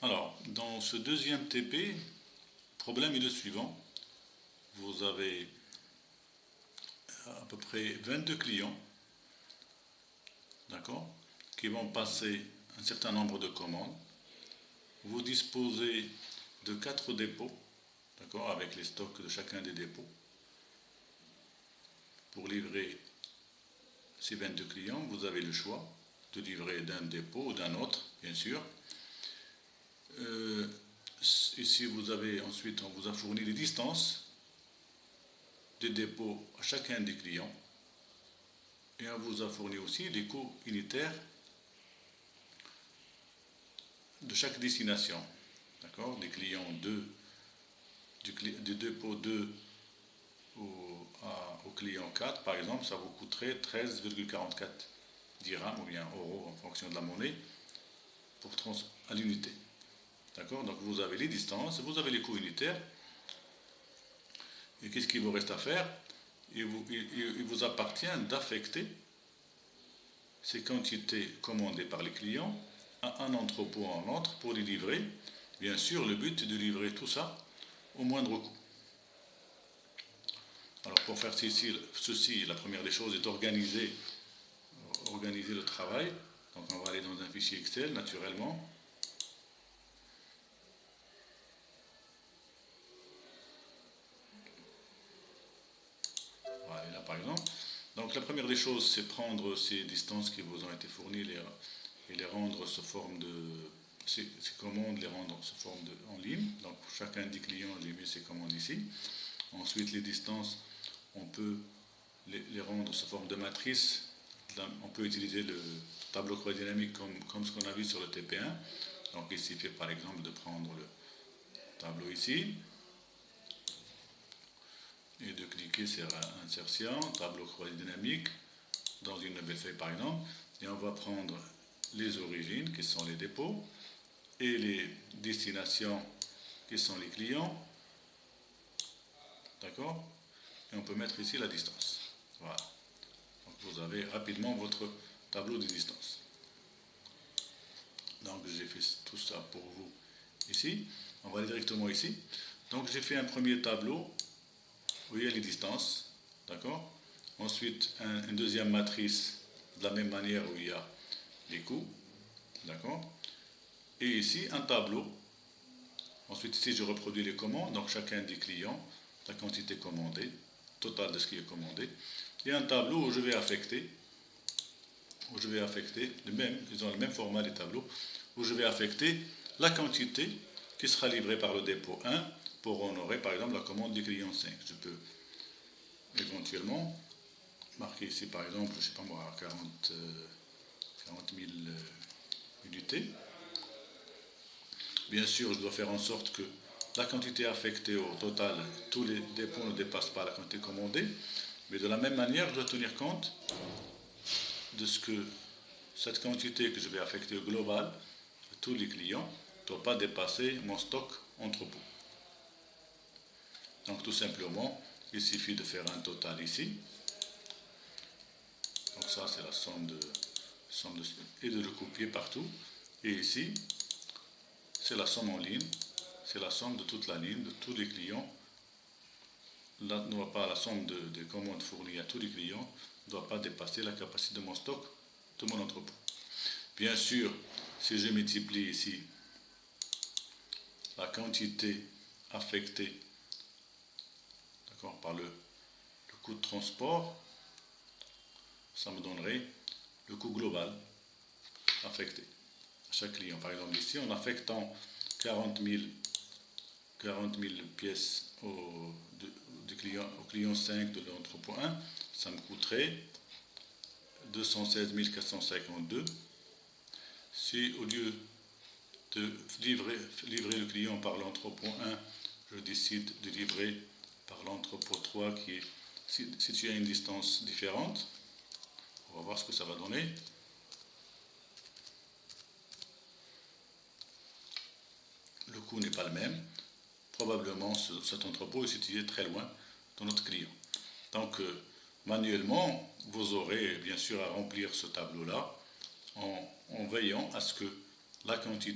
Alors, dans ce deuxième TP, le problème est le suivant. Vous avez à peu près 22 clients, d'accord, qui vont passer un certain nombre de commandes. Vous disposez de 4 dépôts, d'accord, avec les stocks de chacun des dépôts. Pour livrer ces 22 clients, vous avez le choix de livrer d'un dépôt ou d'un autre, bien sûr. Ici, vous avez ensuite, on vous a fourni les distances des dépôts à chacun des clients. Et on vous a fourni aussi les coûts unitaires de chaque destination. D'accord? Des clients 2, du dépôt 2 au client 4, par exemple, ça vous coûterait 13,44 dirhams ou bien euros en fonction de la monnaie à l'unité. D'accord? Donc vous avez les distances, vous avez les coûts unitaires. Et qu'est-ce qu'il vous reste à faire? Il vous appartient d'affecter ces quantités commandées par les clients à un entrepôt en autre pour les livrer. Bien sûr, le but est de livrer tout ça au moindre coût. Alors pour faire ceci, la première des choses est d'organiser le travail. Donc on va aller dans un fichier Excel naturellement. Voilà, là par exemple. Donc la première des choses, c'est prendre ces distances qui vous ont été fournies et les rendre sous forme de... ces commandes, les rendre sous forme en ligne. Donc pour chacun des clients, j'ai mis ces commandes ici. Ensuite, les distances, on peut les rendre sous forme de matrice. On peut utiliser le tableau croisé dynamique comme ce qu'on a vu sur le TP1. Donc il suffit par exemple de prendre le tableau ici et de cliquer sur insertion, tableau croisé dynamique, dans une nouvelle feuille par exemple, et on va prendre les origines qui sont les dépôts et les destinations qui sont les clients, d'accord, et on peut mettre ici la distance. Voilà. Donc vous avez rapidement votre tableau de distance. Donc j'ai fait tout ça pour vous ici. On va aller directement ici. Donc j'ai fait un premier tableau où il y a les distances, d'accord. Ensuite une deuxième matrice de la même manière où il y a les coûts, d'accord. Et ici un tableau. Ensuite ici je reproduis les commandes, donc chacun des clients, la quantité commandée, total de ce qui est commandé. Et un tableau où je vais affecter ils ont le même format les tableaux, où je vais affecter la quantité qui sera livrée par le dépôt 1 pour honorer par exemple la commande du client 5. Je peux éventuellement marquer ici par exemple, je ne sais pas moi, 40 000 unités. Bien sûr, je dois faire en sorte que la quantité affectée au total, tous les dépôts ne dépassent pas la quantité commandée, mais de la même manière, je dois tenir compte de ce que cette quantité que je vais affecter au global à tous les clients ne doit pas dépasser mon stock entrepôt. Donc tout simplement, il suffit de faire un total ici. Donc ça c'est la somme et de le copier partout. Et ici, c'est la somme en ligne, c'est la somme de toute la ligne, de tous les clients. Là, ne doit pas la somme des commandes fournies à tous les clients ne doit pas dépasser la capacité de mon stock, de mon entrepôt. Bien sûr, si je multiplie ici la quantité affectée, d'accord, par le coût de transport, ça me donnerait le coût global affecté à chaque client. Par exemple, ici, en affectant 40 000 pièces au client 5 de l'entrepôt 1, ça me coûterait 216 452. Si au lieu de livrer le client par l'entrepôt 1, je décide de livrer par l'entrepôt 3 qui est situé à une distance différente, on va voir ce que ça va donner. Le coût n'est pas le même. Probablement cet entrepôt est situé très loin de notre client. Donc manuellement, vous aurez bien sûr à remplir ce tableau-là en veillant à ce que la quantité